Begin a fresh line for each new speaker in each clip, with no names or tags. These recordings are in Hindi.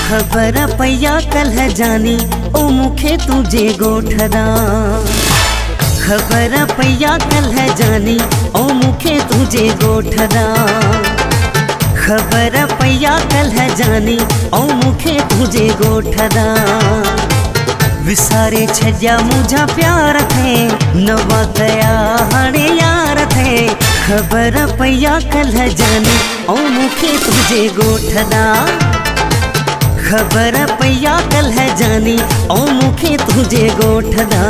खबर पया कल जानी ओ मुखे तुझे गोठदा। खबर पया कल जानी ओ मुखे तुझे गोठदा। खबर पया कल जानी ओ मुखे तुझे गोठदा। विसारे छजा मुझा प्यार थे नवा गया हाणे यार थे। खबर पया कल जानी ओ मुखे तुझे गोठदा। खबर पया कल जानी ओ मुखे तुझे गोठदा।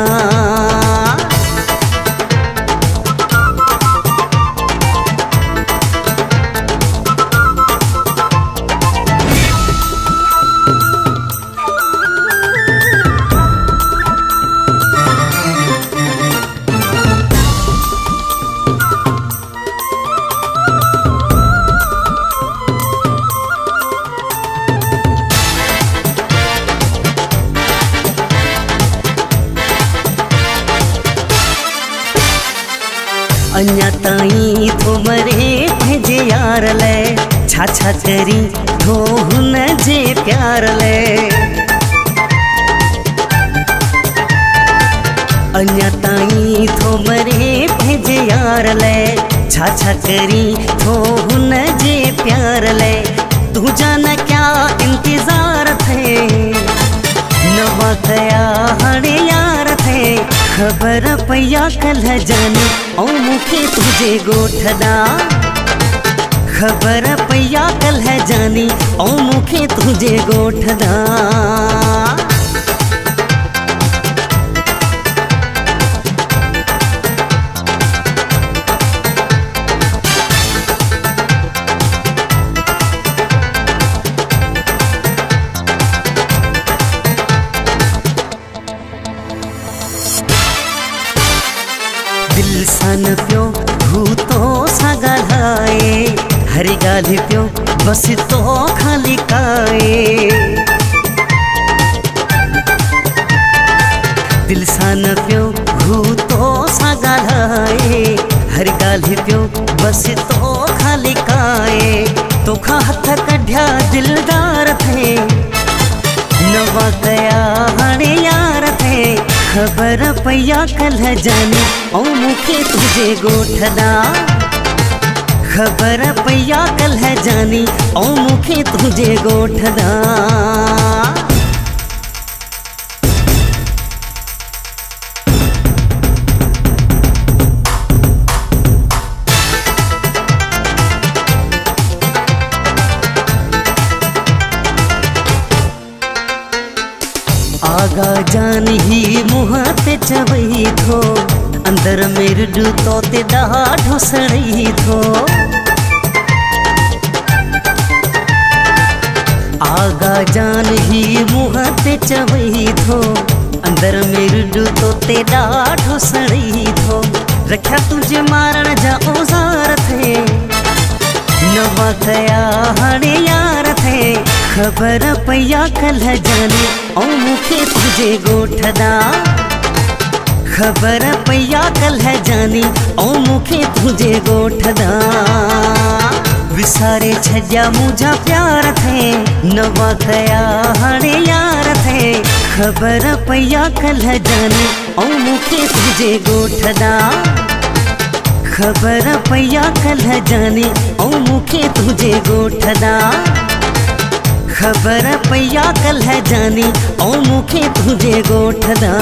अन्या ताई थो मरे भेजे यार ले छा छा करी थो हुन जे प्यार ले। अन्या ताई थो मरे भेजे यार ले छा छा करी थो हुन जे प्यार ले। तू जान क्या इंतजार थे नवा गया हाणे यार थे। खबर पया कल जानी ओ मुखे तुझे गोठदा। खबर पया कल जानी ओ मुखे तुझे गोठदा। दिल सन पियो भूतो सा ॻाल्हाए हर ॻाल्हि पियो बस तो खाली काए। दिल सन पियो भूतो सा ॻाल्हाए हर ॻाल्हि पियो बस तो खाली काए। तोखा हथ कढिया दिलदार थे नवा गया हाणे यार थे। खबर पया कल जानी ओ मुखे तुझे गोठदा। खबर पया कल जानी ओ मुखे तुझे गोठदा। आगा जान ही मुहाते चवई थो अंदर मेरे तो ते ॾाढो सड़ई थो। आगा जान ही मुहाते चवई थो अंदर मेरे तो ते ॾाढो सड़ई थो। रखिया तुझे मारण जा औजार थे नवा गया हाणे यार थे। खबर पया कल जानी ओ मुखे तुझे गोठदा। खबर पया कल जानी ओ मुखे तुझे गोठदा। विसारे छजा मुझा प्यार थे नवा गया हाणे यार थे। खबर पया कल जानी ओ मुखे तुझे गोठदा। खबर पया कल जानी ओ मुखे तुझे गोठदा। खबर पया कल जानी ओ मुखे तुझे गोठदा।